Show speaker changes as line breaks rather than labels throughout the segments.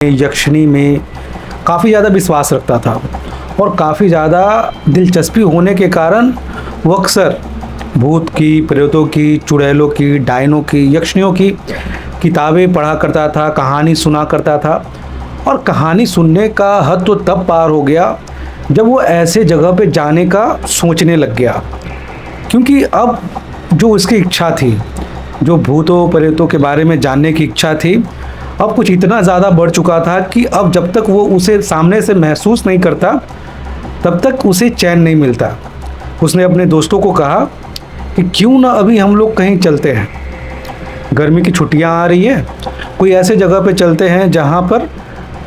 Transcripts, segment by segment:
यक्षिणी में काफ़ी ज़्यादा विश्वास रखता था और काफ़ी ज़्यादा दिलचस्पी होने के कारण वो अक्सर भूत की, प्रेतों की, चुड़ैलों की, डायनों की, यक्षिणियों की किताबें पढ़ा करता था, कहानी सुना करता था। और कहानी सुनने का हद तो तब पार हो गया जब वो ऐसे जगह पे जाने का सोचने लग गया, क्योंकि अब जो उसकी इच्छा थी, जो भूतों प्रेतों के बारे में जानने की इच्छा थी, अब कुछ इतना ज़्यादा बढ़ चुका था कि अब जब तक वो उसे सामने से महसूस नहीं करता तब तक उसे चैन नहीं मिलता। उसने अपने दोस्तों को कहा कि क्यों ना अभी हम लोग कहीं चलते हैं, गर्मी की छुट्टियां आ रही है, कोई ऐसे जगह पे चलते हैं जहां पर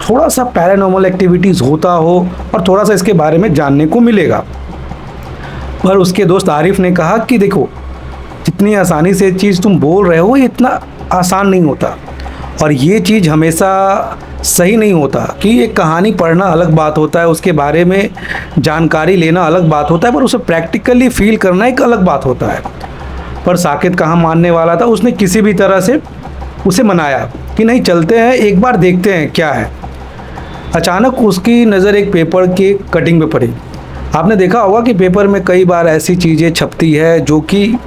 थोड़ा सा पैरानॉर्मल एक्टिविटीज़ होता हो और थोड़ा सा इसके बारे में जानने को मिलेगा। पर उसके दोस्त आरिफ ने कहा कि देखो, जितनी आसानी से चीज़ तुम बोल रहे हो ये इतना आसान नहीं होता और ये चीज़ हमेशा सही नहीं होता कि एक कहानी पढ़ना अलग बात होता है, उसके बारे में जानकारी लेना अलग बात होता है, पर उसे प्रैक्टिकली फील करना एक अलग बात होता है। पर साकित कहाँ मानने वाला था, उसने किसी भी तरह से उसे मनाया कि नहीं चलते हैं, एक बार देखते हैं क्या है। अचानक उसकी नज़र एक पेपर के कटिंग पे पड़ी। आपने देखा होगा कि पेपर में कई बार ऐसी चीज़ें छपती है जो कि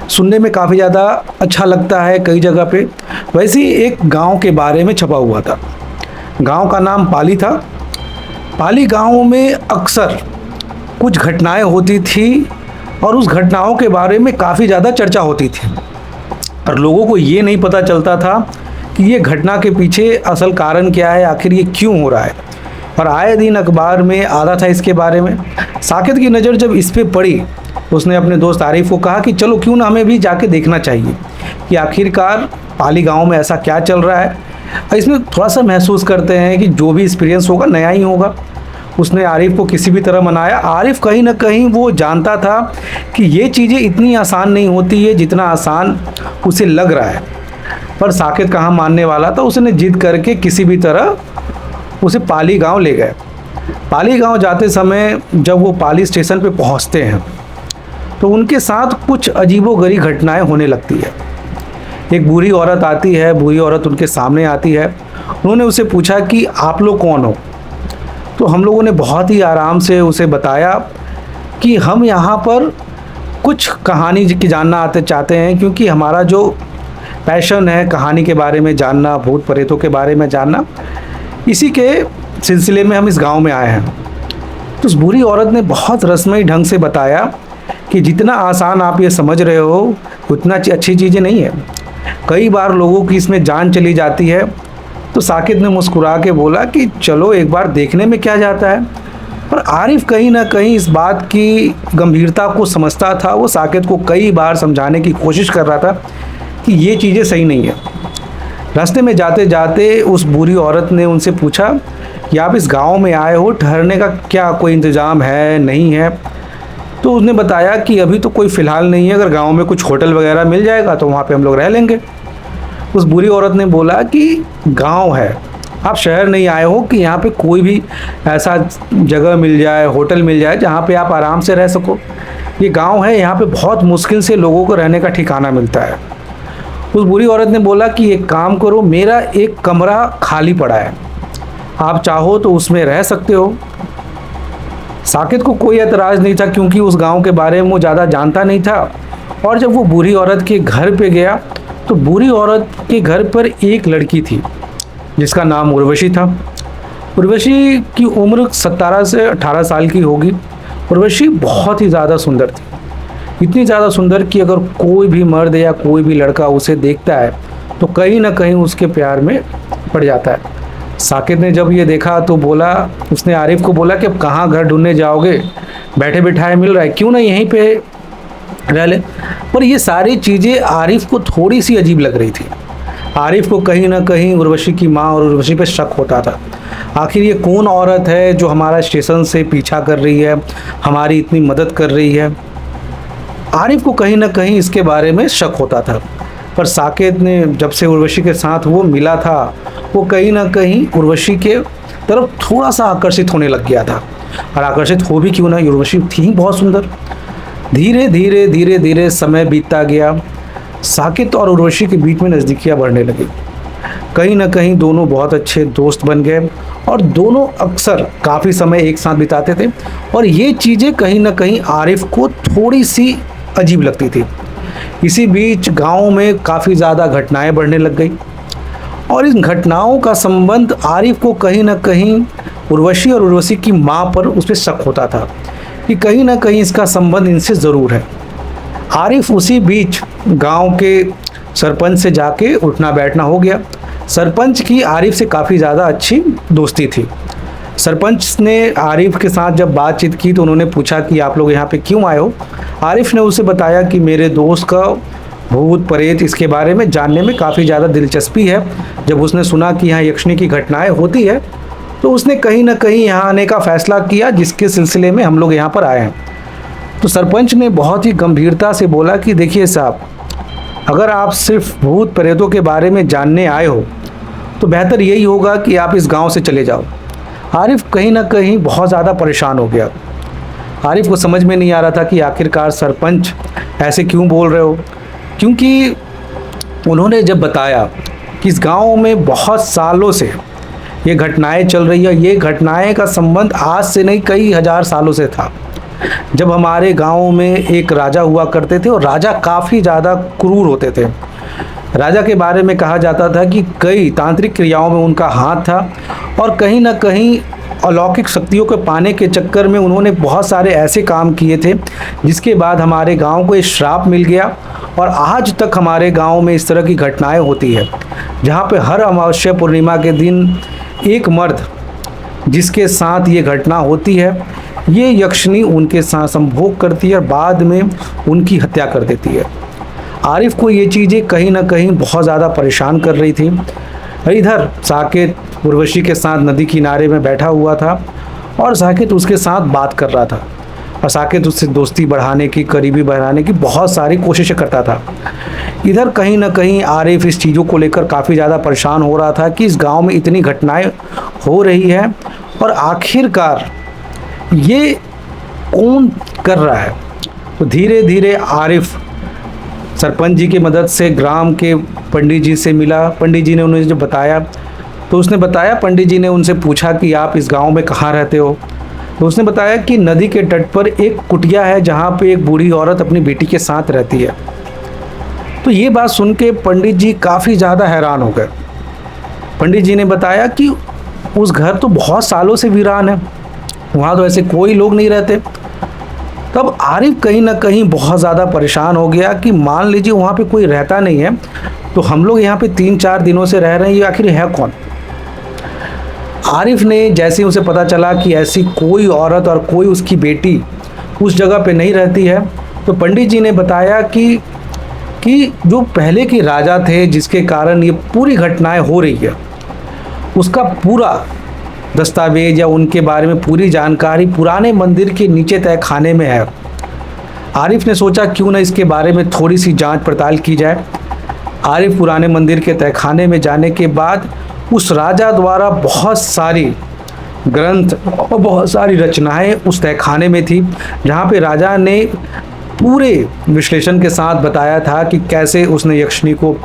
सुनने में काफ़ी ज़्यादा अच्छा लगता है कई जगह पे। वैसे ही एक गांव के बारे में छपा हुआ था। गांव का नाम पाली था। पाली गांव में अक्सर कुछ घटनाएं होती थी और उस घटनाओं के बारे में काफ़ी ज़्यादा चर्चा होती थी, और लोगों को ये नहीं पता चलता था कि ये घटना के पीछे असल कारण क्या है, आखिर ये क्यों हो रहा है। और आए दिन अखबार में आता था इसके बारे में। साकित की नज़र जब इस पे पड़ी, उसने अपने दोस्त आरिफ को कहा कि चलो क्यों ना हमें भी जाके देखना चाहिए कि आखिरकार पाली गांव में ऐसा क्या चल रहा है। इसमें थोड़ा सा महसूस करते हैं कि जो भी एक्सपीरियंस होगा नया ही होगा। उसने आरिफ को किसी भी तरह मनाया। आरिफ कहीं ना कहीं वो जानता था कि ये चीज़ें इतनी आसान नहीं होती है जितना आसान उसे लग रहा है। पर साकित कहाँ मानने वाला था, उसने जिद करके किसी भी तरह उसे पाली गांव ले गए। पाली गांव जाते समय जब वो पाली स्टेशन पे पहुंचते हैं तो उनके साथ कुछ अजीबोगरीब घटनाएं होने लगती है। एक बूढ़ी औरत आती है, बूढ़ी औरत उनके सामने आती है। उन्होंने उसे पूछा कि आप लोग कौन हो। तो हम लोगों ने बहुत ही आराम से उसे बताया कि हम यहाँ पर कुछ कहानी की जानना चाहते हैं, क्योंकि हमारा जो पैशन है कहानी के बारे में जानना, भूत प्रेतों के बारे में जानना, इसी के सिलसिले में हम इस गांव में आए हैं। तो उस बूढ़ी औरत ने बहुत रसमयी ढंग से बताया कि जितना आसान आप ये समझ रहे हो उतना अच्छी चीज़ें नहीं है, कई बार लोगों की इसमें जान चली जाती है। तो साकित ने मुस्कुरा के बोला कि चलो एक बार देखने में क्या जाता है। पर आरिफ कहीं ना कहीं इस बात की गंभीरता को समझता था। वो साकित को कई बार समझाने की कोशिश कर रहा था कि ये चीज़ें सही नहीं है। रास्ते में जाते जाते उस बूढ़ी औरत ने उनसे पूछा कि आप इस गांव में आए हो, ठहरने का क्या कोई इंतज़ाम है, नहीं है। तो उसने बताया कि अभी तो कोई फ़िलहाल नहीं है, अगर गांव में कुछ होटल वगैरह मिल जाएगा तो वहाँ पे हम लोग रह लेंगे। उस बूढ़ी औरत ने बोला कि गांव है, आप शहर नहीं आए हो कि यहाँ पे कोई भी ऐसा जगह मिल जाए, होटल मिल जाए जहाँ पे आप आराम से रह सको। ये गांव है, यहाँ पे बहुत मुश्किल से लोगों को रहने का ठिकाना मिलता है। उस बूढ़ी औरत ने बोला कि एक काम करो, मेरा एक कमरा खाली पड़ा है, आप चाहो तो उसमें रह सकते हो। साकित को कोई एतराज़ नहीं था, क्योंकि उस गांव के बारे में वो ज़्यादा जानता नहीं था। और जब वो बूढ़ी औरत के घर पे गया तो बूढ़ी औरत के घर पर एक लड़की थी जिसका नाम उर्वशी था। उर्वशी की उम्र 17 से 18 साल की होगी। उर्वशी बहुत ही ज़्यादा सुंदर थी, इतनी ज़्यादा सुंदर कि अगर कोई भी मर्द या कोई भी लड़का उसे देखता है तो कहीं ना कहीं उसके प्यार में पड़ जाता है। साकित ने जब ये देखा तो बोला, उसने आरिफ को बोला कि अब कहाँ घर ढूंढने जाओगे, बैठे बिठाए मिल रहा है, क्यों ना यहीं पे रह ले। पर ये सारी चीज़ें आरिफ को थोड़ी सी अजीब लग रही थी। आरिफ को कहीं ना कहीं उर्वशी की माँ और उर्वशी पे शक होता था। आखिर ये कौन औरत है जो हमारा स्टेशन से पीछा कर रही है, हमारी इतनी मदद कर रही है। आरिफ को कहीं ना कहीं इसके बारे में शक होता था। पर साकित ने जब से उर्वशी के साथ वो मिला था, वो कहीं ना कहीं उर्वशी के तरफ थोड़ा सा आकर्षित होने लग गया था। और आकर्षित हो भी क्यों ना, उर्वशी थी ही बहुत सुंदर। धीरे धीरे धीरे धीरे समय बीतता गया। साकित और उर्वशी के बीच में नज़दीकियाँ बढ़ने लगी। कहीं ना कहीं दोनों बहुत अच्छे दोस्त बन गए और दोनों अक्सर काफ़ी समय एक साथ बिताते थे। और ये चीज़ें कहीं ना कहीं आरिफ को थोड़ी सी अजीब लगती थी। इसी बीच गांव में काफ़ी ज़्यादा घटनाएं बढ़ने लग गई और इन घटनाओं का संबंध आरिफ को कहीं ना कहीं उर्वशी और उर्वशी की माँ पर उस पर शक होता था कि कहीं ना कहीं इसका संबंध इनसे ज़रूर है। आरिफ उसी बीच गांव के सरपंच से जाके उठना बैठना हो गया। सरपंच की आरिफ से काफ़ी ज़्यादा अच्छी दोस्ती थी। सरपंच ने आरिफ के साथ जब बातचीत की तो उन्होंने पूछा कि आप लोग यहाँ पे क्यों आए हो। आरिफ ने उसे बताया कि मेरे दोस्त का भूत प्रेत इसके बारे में जानने में काफ़ी ज़्यादा दिलचस्पी है। जब उसने सुना कि यहाँ यक्षिणी की घटनाएं होती है तो उसने कहीं ना कहीं यहाँ आने का फ़ैसला किया, जिसके सिलसिले में हम लोग यहाँ पर आए हैं। तो सरपंच ने बहुत ही गंभीरता से बोला कि देखिए साहब, अगर आप सिर्फ भूत प्रेतों के बारे में जानने आए हो तो बेहतर यही होगा कि आप इस गांव से चले जाओ। आरिफ कहीं ना कहीं बहुत ज़्यादा परेशान हो गया। आरिफ को समझ में नहीं आ रहा था कि आखिरकार सरपंच ऐसे क्यों बोल रहे हो, क्योंकि उन्होंने जब बताया कि इस गांव में बहुत सालों से ये घटनाएं चल रही है, ये घटनाएं का संबंध आज से नहीं कई हजार सालों से था। जब हमारे गांव में एक राजा हुआ करते थे और राजा काफ़ी ज़्यादा क्रूर होते थे। राजा के बारे में कहा जाता था कि कई तांत्रिक क्रियाओं में उनका हाथ था और कहीं ना कहीं अलौकिक शक्तियों को पाने के चक्कर में उन्होंने बहुत सारे ऐसे काम किए थे जिसके बाद हमारे गांव को एक श्राप मिल गया। और आज तक हमारे गांव में इस तरह की घटनाएं होती है, जहां पे हर अमावस्या पूर्णिमा के दिन एक मर्द जिसके साथ ये घटना होती है, ये यक्षिणी उनके साथ संभोग करती है और बाद में उनकी हत्या कर देती है। आरिफ को ये चीज़ें कहीं ना कहीं बहुत ज़्यादा परेशान कर रही थी। इधर साकेत उर्वशी के साथ नदी किनारे में बैठा हुआ था और साकेत उसके साथ बात कर रहा था और साकेत उससे दोस्ती बढ़ाने की, करीबी बढ़ाने की बहुत सारी कोशिशें करता था। इधर कहीं ना कहीं आरिफ इस चीज़ों को लेकर काफ़ी ज़्यादा परेशान हो रहा था कि इस गांव में इतनी घटनाएं हो रही हैं और आखिरकार ये कौन कर रहा है। तो धीरे धीरे आरिफ सरपंच जी की मदद से ग्राम के पंडित जी से मिला। पंडित जी ने उन्हें जो बताया तो उसने बताया, पंडित जी ने उनसे पूछा कि आप इस गांव में कहाँ रहते हो। तो उसने बताया कि नदी के तट पर एक कुटिया है जहाँ पे एक बूढ़ी औरत अपनी बेटी के साथ रहती है। तो ये बात सुन के पंडित जी काफ़ी ज़्यादा हैरान हो गए। पंडित जी ने बताया कि उस घर तो बहुत सालों से वीरान है, वहाँ तो ऐसे कोई लोग नहीं रहते। तब आरिफ कहीं ना कहीं बहुत ज़्यादा परेशान हो गया कि मान लीजिए वहाँ पे कोई रहता नहीं है तो हम लोग यहाँ पे 3-4 दिनों से रह रहे हैं, ये आखिर है कौन। आरिफ ने जैसे उसे पता चला कि ऐसी कोई औरत और कोई उसकी बेटी उस जगह पे नहीं रहती है, तो पंडित जी ने बताया कि जो पहले के राजा थे जिसके कारण ये पूरी घटनाएं हो रही है, उसका पूरा दस्तावेज या उनके बारे में पूरी जानकारी पुराने मंदिर के नीचे तय खाने में है। आरिफ ने सोचा क्यों ना इसके बारे में थोड़ी सी जांच पड़ताल की जाए। आरिफ पुराने मंदिर के तय खाने में जाने के बाद उस राजा द्वारा बहुत सारी ग्रंथ और बहुत सारी रचनाएं उस तय खाने में थी, जहाँ पे राजा ने पूरे विश्लेषण के साथ बताया था कि कैसे उसने यक्षिणी को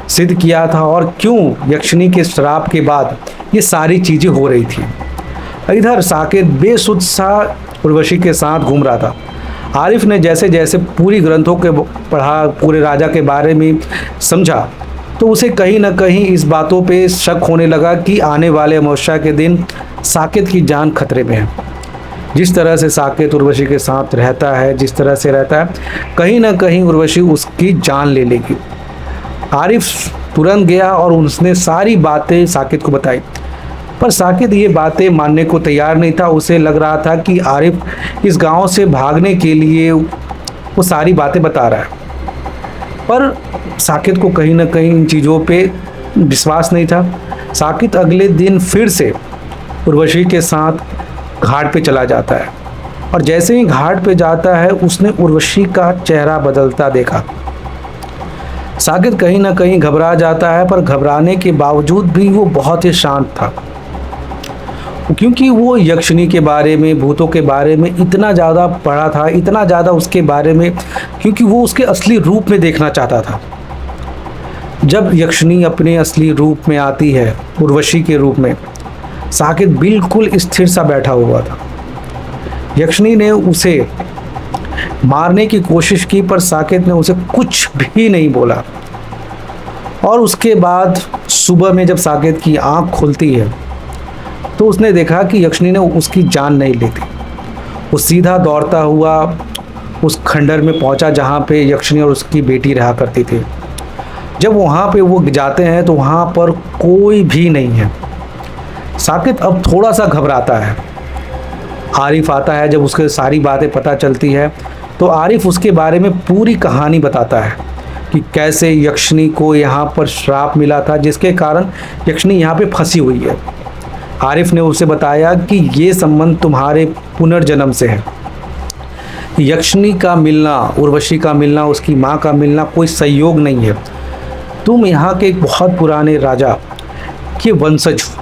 सिद्ध किया था और क्यों यक्षिणी के श्राप के बाद ये सारी चीज़ें हो रही थी। इधर साकेत बेसुध सा उर्वशी के साथ घूम रहा था। आरिफ ने जैसे जैसे पूरी ग्रंथों के पढ़ा, पूरे राजा के बारे में समझा, तो उसे कहीं ना कहीं इस बातों पे शक होने लगा कि आने वाले अमावस्या के दिन साकेत की जान खतरे में है। जिस तरह से साकेत उर्वशी के साथ रहता है, जिस तरह से रहता है, कहीं ना कहीं उर्वशी उसकी जान ले लेगी। आरिफ तुरंत गया और उसने सारी बातें साकेत को बताई, पर साकेत ये बातें मानने को तैयार नहीं था। उसे लग रहा था कि आरिफ इस गांव से भागने के लिए वो सारी बातें बता रहा है, पर साकेत को कहीं ना कहीं इन चीज़ों पे विश्वास नहीं था। साकेत अगले दिन फिर से उर्वशी के साथ घाट पे चला जाता है और जैसे ही घाट पे जाता है उसने उर्वशी का चेहरा बदलता देखा। साकेत कहीं ना कहीं घबरा जाता है, पर घबराने के बावजूद भी वो बहुत ही शांत था, क्योंकि वो यक्षिणी के बारे में, भूतों के बारे में इतना ज़्यादा पढ़ा था, इतना ज़्यादा उसके बारे में, क्योंकि वो उसके असली रूप में देखना चाहता था। जब यक्षिणी अपने असली रूप में आती है, उर्वशी के रूप में, साकेत बिल्कुल स्थिर सा बैठा हुआ था। यक्षिणी ने उसे मारने की कोशिश की पर साकेत ने उसे कुछ भी नहीं बोला। और उसके बाद सुबह में जब साकेत की आंख खुलती है तो उसने देखा कि यक्षिणी ने उसकी जान नहीं ली थी। वो सीधा दौड़ता हुआ उस खंडर में पहुंचा जहां पे यक्षिणी और उसकी बेटी रहा करती थी। जब वहां पे वो जाते हैं तो वहां पर कोई भी नहीं है। साकेत अब थोड़ा सा घबराता है। आरिफ आता है। जब उसके सारी बातें पता चलती है तो आरिफ उसके बारे में पूरी कहानी बताता है कि कैसे यक्षिणी को यहाँ पर श्राप मिला था जिसके कारण यक्षिणी यहाँ पे फंसी हुई है। आरिफ ने उसे बताया कि ये संबंध तुम्हारे पुनर्जन्म से है। यक्षिणी का मिलना, उर्वशी का मिलना, उसकी माँ का मिलना कोई संयोग नहीं है। तुम यहाँ के एक बहुत पुराने राजा के वंशज हो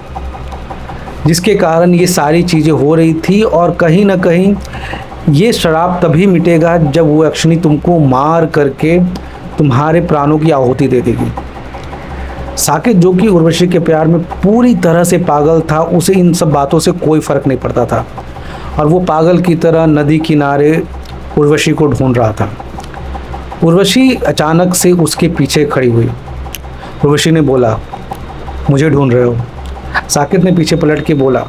जिसके कारण ये सारी चीज़ें हो रही थी। और कहीं ना कहीं ये श्राप तभी मिटेगा जब वो यक्षिणी तुमको मार करके तुम्हारे प्राणों की आहुति दे देगी। साकेत जो कि उर्वशी के प्यार में पूरी तरह से पागल था, उसे इन सब बातों से कोई फर्क नहीं पड़ता था और वो पागल की तरह नदी किनारे उर्वशी को ढूंढ रहा था। उर्वशी अचानक से उसके पीछे खड़ी हुई। उर्वशी ने बोला, मुझे ढूंढ रहे हो? साकेत ने पीछे पलट के बोला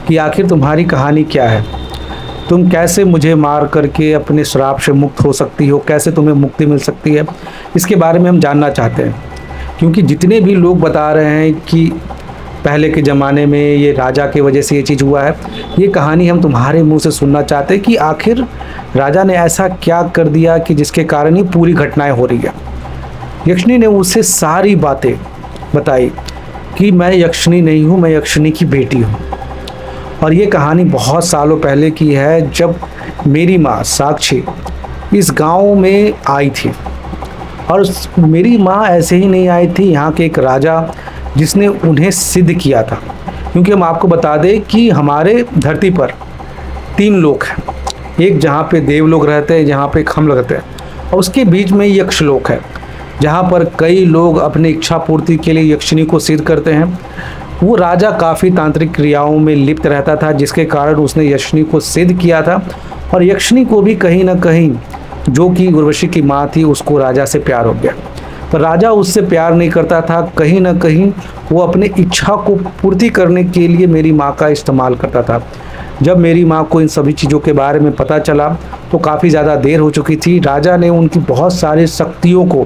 कि आखिर तुम्हारी कहानी क्या है? तुम कैसे मुझे मार करके अपने श्राप से मुक्त हो सकती हो? कैसे तुम्हें मुक्ति मिल सकती है? इसके बारे में हम जानना चाहते हैं, क्योंकि जितने भी लोग बता रहे हैं कि पहले के ज़माने में ये राजा की वजह से ये चीज़ हुआ है, ये कहानी हम तुम्हारे मुंह से सुनना चाहते हैं कि आखिर राजा ने ऐसा क्या कर दिया कि जिसके कारण ये पूरी घटनाएं हो रही है। यक्षिणी ने उसे सारी बातें बताई कि मैं यक्षिणी नहीं हूँ, मैं यक्षिणी की बेटी हूँ। और ये कहानी बहुत सालों पहले की है, जब मेरी माँ साक्षी इस गांव में आई थी। और मेरी माँ ऐसे ही नहीं आई थी, यहाँ के एक राजा जिसने उन्हें सिद्ध किया था। क्योंकि हम आपको बता दें कि हमारे धरती पर 3 लोक हैं। एक जहाँ पे देवलोक रहते हैं, जहाँ पे हम रहते हैं, और उसके बीच में यक्षलोक है जहाँ पर कई लोग अपनी इच्छा पूर्ति के लिए यक्षिणी को सिद्ध करते हैं। वो राजा काफ़ी तांत्रिक क्रियाओं में लिप्त रहता था जिसके कारण उसने यक्षिणी को सिद्ध किया था। और यक्षिणी को भी कहीं ना कहीं, जो कि उर्वशी की माँ थी, उसको राजा से प्यार हो गया। पर राजा उससे प्यार नहीं करता था। कहीं ना कहीं वो अपने इच्छा को पूर्ति करने के लिए मेरी माँ का इस्तेमाल करता था। जब मेरी माँ को इन सभी चीज़ों के बारे में पता चला तो काफ़ी ज़्यादा देर हो चुकी थी। राजा ने उनकी बहुत सारी शक्तियों को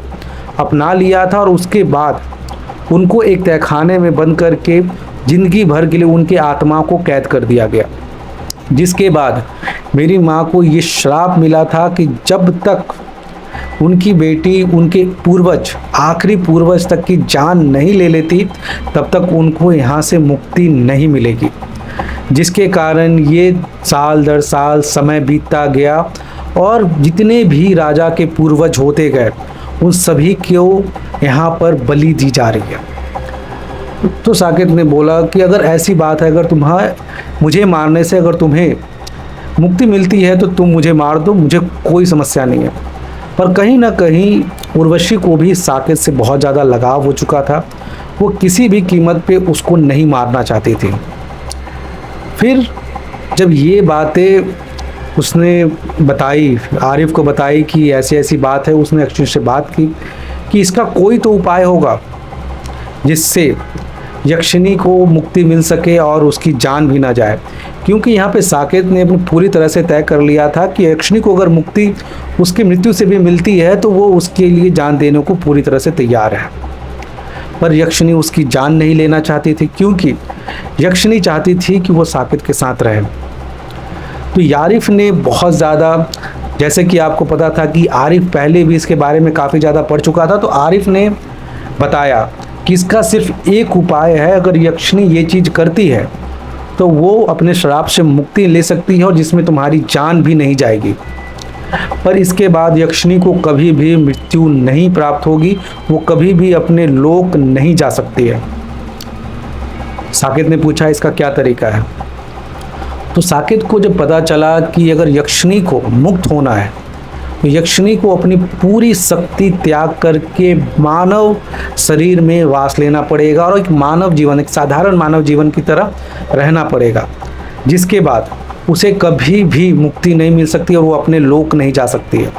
अपना लिया था और उसके बाद उनको एक तहखाने में बंद करके ज़िंदगी भर के लिए उनकी आत्मा को कैद कर दिया गया। जिसके बाद मेरी माँ को ये श्राप मिला था कि जब तक उनकी बेटी, उनके पूर्वज, आखिरी पूर्वज तक की जान नहीं ले लेती तब तक उनको यहाँ से मुक्ति नहीं मिलेगी। जिसके कारण ये साल दर साल समय बीतता गया और जितने भी राजा के पूर्वज होते गए उन सभी को यहाँ पर बलि दी जा रही है। तो साकेत ने बोला कि अगर ऐसी बात है, अगर मुझे मारने से अगर तुम्हें मुक्ति मिलती है तो तुम मुझे मार दो, मुझे कोई समस्या नहीं है। पर कहीं ना कहीं उर्वशी को भी साकेत से बहुत ज़्यादा लगाव हो चुका था। वो किसी भी कीमत पे उसको नहीं मारना चाहती थी। फिर जब ये बातें उसने बताई, आरिफ को बताई कि ऐसी ऐसी बात है, उसने यक्षिणी से बात की कि इसका कोई तो उपाय होगा जिससे यक्षिणी को मुक्ति मिल सके और उसकी जान भी ना जाए। क्योंकि यहाँ पे साकेत ने अपनी पूरी तरह से तय कर लिया था कि यक्षिणी को अगर मुक्ति उसकी मृत्यु से भी मिलती है तो वो उसके लिए जान देने को पूरी तरह से तैयार है। पर यक्षिणी उसकी जान नहीं लेना चाहती थी, क्योंकि यक्षिणी चाहती थी कि वो साकेत के साथ रहे। तो आरिफ ने बहुत ज़्यादा, जैसे कि आपको पता था कि आरिफ पहले भी इसके बारे में काफ़ी ज़्यादा पढ़ चुका था, तो आरिफ ने बताया कि इसका सिर्फ एक उपाय है। अगर यक्षिणी ये चीज़ करती है तो वो अपने श्राप से मुक्ति ले सकती है और जिसमें तुम्हारी जान भी नहीं जाएगी। पर इसके बाद यक्षिणी को कभी भी मृत्यु नहीं प्राप्त होगी, वो कभी भी अपने लोक नहीं जा सकती है। साकेत ने पूछा इसका क्या तरीका है? तो साकेत को जब पता चला कि अगर यक्षिणी को मुक्त होना है यक्षिणी को अपनी पूरी शक्ति त्याग करके मानव शरीर में वास लेना पड़ेगा और एक मानव जीवन, एक साधारण मानव जीवन की तरह रहना पड़ेगा, जिसके बाद उसे कभी भी मुक्ति नहीं मिल सकती और वो अपने लोक नहीं जा सकती है।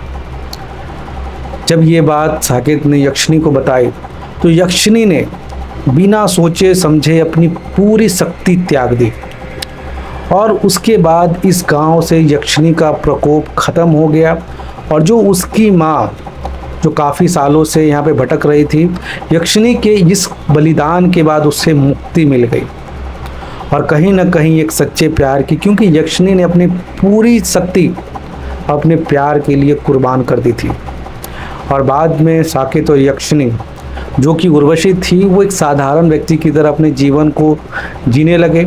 जब ये बात साकेत ने यक्षिणी को बताई तो यक्षिणी ने बिना सोचे समझे अपनी पूरी शक्ति त्याग दी और उसके बाद इस गांव से यक्षिणी का प्रकोप खत्म हो गया। और जो उसकी माँ, जो काफ़ी सालों से यहाँ पे भटक रही थी, यक्षिणी के इस बलिदान के बाद उससे मुक्ति मिल गई और कहीं ना कहीं एक सच्चे प्यार की, क्योंकि यक्षिणी ने अपनी पूरी शक्ति अपने प्यार के लिए कुर्बान कर दी थी। और बाद में साकेत और यक्षिणी, जो कि उर्वशी थी, वो एक साधारण व्यक्ति की तरह अपने जीवन को जीने लगे।